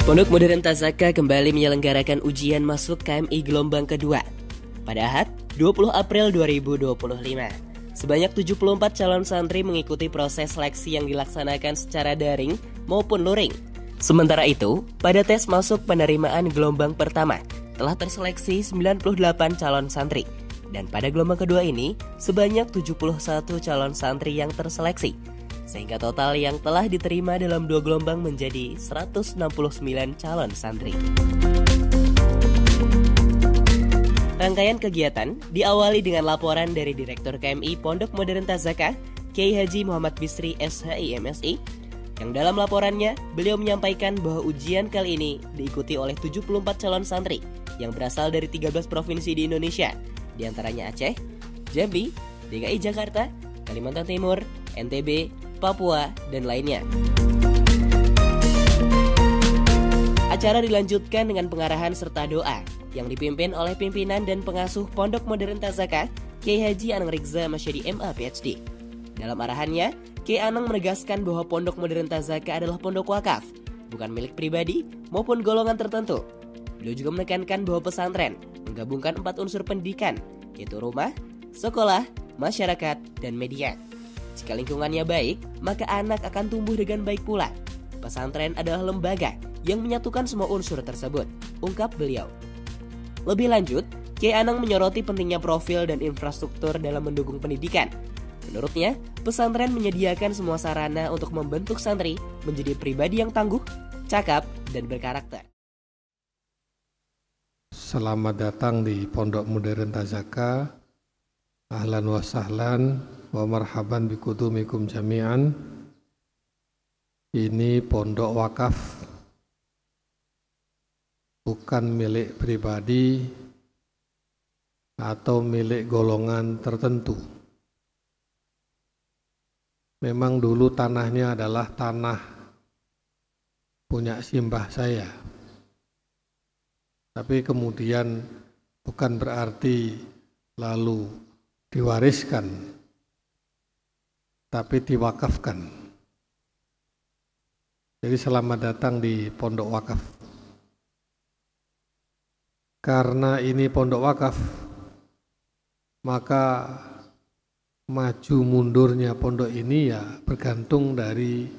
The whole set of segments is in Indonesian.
Pondok Modern Tazaka kembali menyelenggarakan ujian masuk KMI gelombang kedua pada Ahad 20 April 2025. Sebanyak 74 calon santri mengikuti proses seleksi yang dilaksanakan secara daring maupun luring. Sementara itu, pada tes masuk penerimaan gelombang pertama telah terseleksi 98 calon santri. Dan pada gelombang kedua ini, sebanyak 71 calon santri yang terseleksi. Sehingga total yang telah diterima dalam 2 gelombang menjadi 169 calon santri. Rangkaian kegiatan diawali dengan laporan dari Direktur KMI Pondok Modern Tazaka, Kiai Haji Muhammad Bisri SHI MSI, yang dalam laporannya beliau menyampaikan bahwa ujian kali ini diikuti oleh 74 calon santri yang berasal dari 13 provinsi di Indonesia, di antaranya Aceh, Jambi, DKI Jakarta, Kalimantan Timur, NTB, Papua, dan lainnya. Acara dilanjutkan dengan pengarahan serta doa yang dipimpin oleh pimpinan dan pengasuh Pondok Modern Tazaka, Kiai Haji Anang Rigza Masyadi MA PhD. Dalam arahannya, Kiai Anang menegaskan bahwa Pondok Modern Tazaka adalah pondok wakaf, bukan milik pribadi maupun golongan tertentu. Beliau juga menekankan bahwa pesantren menggabungkan 4 unsur pendidikan, yaitu rumah, sekolah, masyarakat, dan media. Jika lingkungannya baik, maka anak akan tumbuh dengan baik pula. Pesantren adalah lembaga yang menyatukan semua unsur tersebut, ungkap beliau. Lebih lanjut, Kiai Anang menyoroti pentingnya profil dan infrastruktur dalam mendukung pendidikan. Menurutnya, pesantren menyediakan semua sarana untuk membentuk santri menjadi pribadi yang tangguh, cakap, dan berkarakter. Selamat datang di Pondok Modern Tazaka. Ahlan wa sahlan wa marhaban bikudumikum jami'an. Ini pondok wakaf, bukan milik pribadi atau milik golongan tertentu. Memang dulu tanahnya adalah tanah punya simbah saya. Tapi kemudian bukan berarti lalu diwariskan, tapi diwakafkan. Jadi selamat datang di pondok wakaf. Karena ini pondok wakaf, maka maju mundurnya pondok ini ya bergantung dari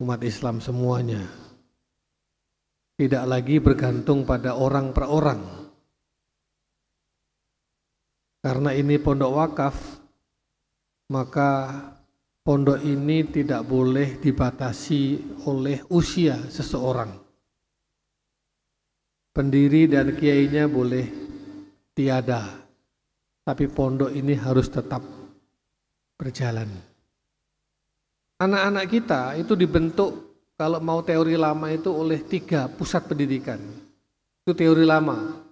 umat Islam semuanya. Tidak lagi bergantung pada orang per orang. Karena ini pondok wakaf, maka pondok ini tidak boleh dibatasi oleh usia seseorang. Pendiri dan kiainya boleh tiada, tapi pondok ini harus tetap berjalan. Anak-anak kita itu dibentuk, kalau mau teori lama itu oleh 3 pusat pendidikan. Itu teori lama.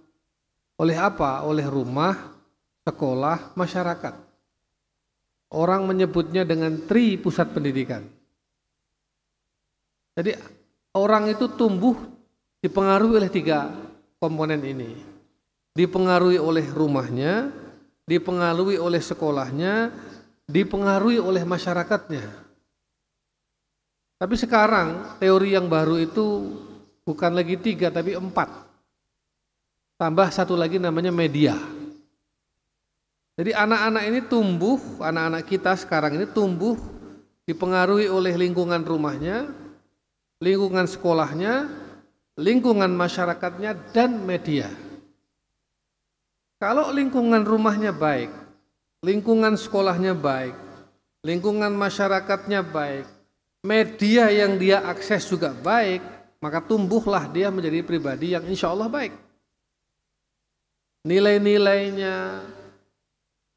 Oleh apa? Oleh rumah, sekolah, masyarakat. Orang menyebutnya dengan tri pusat pendidikan. Jadi orang itu tumbuh dipengaruhi oleh 3 komponen ini. Dipengaruhi oleh rumahnya, dipengaruhi oleh sekolahnya, dipengaruhi oleh masyarakatnya. Tapi sekarang teori yang baru itu bukan lagi 3 tapi 4. Tambah 1 lagi namanya media. Jadi anak-anak ini tumbuh, anak-anak kita sekarang ini tumbuh dipengaruhi oleh lingkungan rumahnya, lingkungan sekolahnya, lingkungan masyarakatnya, dan media. Kalau lingkungan rumahnya baik, lingkungan sekolahnya baik, lingkungan masyarakatnya baik, media yang dia akses juga baik, maka tumbuhlah dia menjadi pribadi yang insya Allah baik. Nilai-nilainya,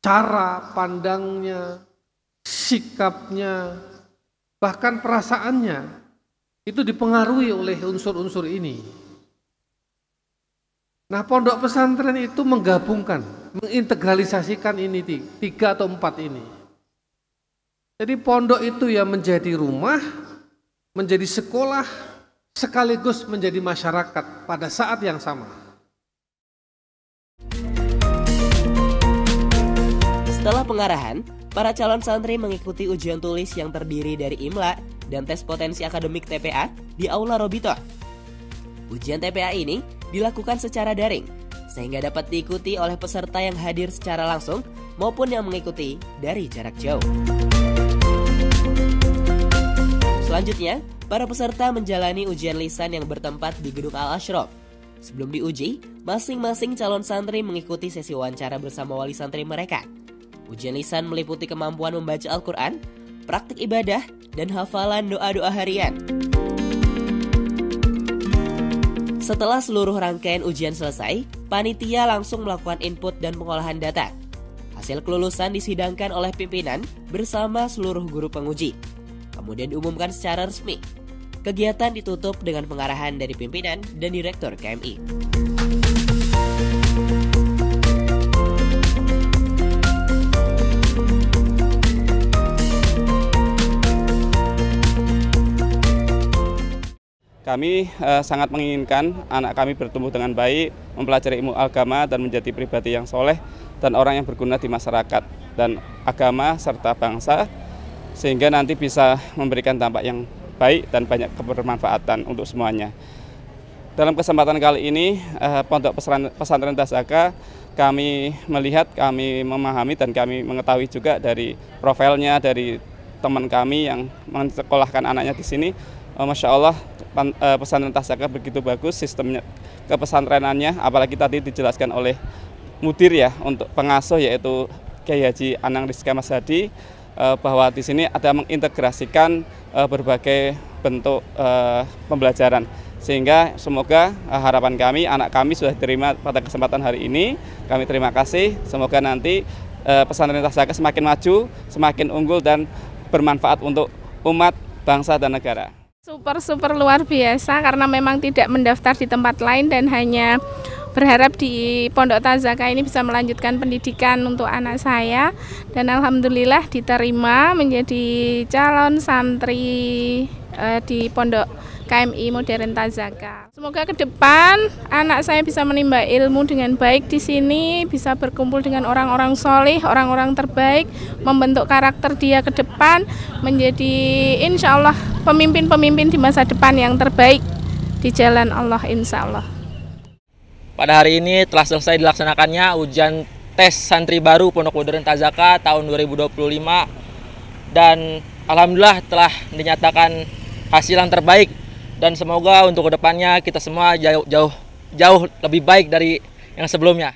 cara pandangnya, sikapnya, bahkan perasaannya itu dipengaruhi oleh unsur-unsur ini. Nah, pondok pesantren itu menggabungkan, mengintegralisasikan ini 3 atau 4 ini. Jadi pondok itu ya menjadi rumah, menjadi sekolah, sekaligus menjadi masyarakat pada saat yang sama. Setelah pengarahan, para calon santri mengikuti ujian tulis yang terdiri dari IMLA dan tes potensi akademik TPA di Aula Robito. Ujian TPA ini dilakukan secara daring, sehingga dapat diikuti oleh peserta yang hadir secara langsung maupun yang mengikuti dari jarak jauh. Selanjutnya, para peserta menjalani ujian lisan yang bertempat di Gedung Al-Ashraf. Sebelum diuji, masing-masing calon santri mengikuti sesi wawancara bersama wali santri mereka. Ujian lisan meliputi kemampuan membaca Al-Quran, praktik ibadah, dan hafalan doa-doa harian. Setelah seluruh rangkaian ujian selesai, panitia langsung melakukan input dan pengolahan data. Hasil kelulusan disidangkan oleh pimpinan bersama seluruh guru penguji. Kemudian diumumkan secara resmi. Kegiatan ditutup dengan pengarahan dari pimpinan dan direktur KMI. Kami sangat menginginkan anak kami bertumbuh dengan baik, mempelajari ilmu agama dan menjadi pribadi yang soleh dan orang yang berguna di masyarakat dan agama serta bangsa, sehingga nanti bisa memberikan dampak yang baik dan banyak kebermanfaatan untuk semuanya. Dalam kesempatan kali ini, Pondok Pesantren Tazaka, kami melihat, kami memahami dan kami mengetahui juga dari profilnya dari teman kami yang mensekolahkan anaknya di sini. Masya Allah, pesantren Tazaka begitu bagus sistemnya kepesantrenannya, apalagi tadi dijelaskan oleh mudir ya untuk pengasuh yaitu Kiai Haji Anang Rizka Mas Hadi, bahwa di sini ada mengintegrasikan berbagai bentuk pembelajaran, sehingga semoga harapan kami anak kami sudah diterima pada kesempatan hari ini. Kami terima kasih, semoga nanti pesantren Tazaka semakin maju, semakin unggul dan bermanfaat untuk umat, bangsa dan negara. Super luar biasa karena memang tidak mendaftar di tempat lain dan hanya berharap di Pondok Tazaka ini bisa melanjutkan pendidikan untuk anak saya, dan alhamdulillah diterima menjadi calon santri di Pondok KMI Modern Tazaka. Semoga ke depan anak saya bisa menimba ilmu dengan baik di sini, bisa berkumpul dengan orang-orang soleh, orang-orang terbaik, membentuk karakter dia ke depan, menjadi insya Allah pemimpin-pemimpin di masa depan yang terbaik di jalan Allah insya Allah. Pada hari ini telah selesai dilaksanakannya ujian tes santri baru Pondok Modern Tazaka tahun 2025, dan alhamdulillah telah dinyatakan hasil yang terbaik, dan semoga untuk kedepannya kita semua jauh lebih baik dari yang sebelumnya.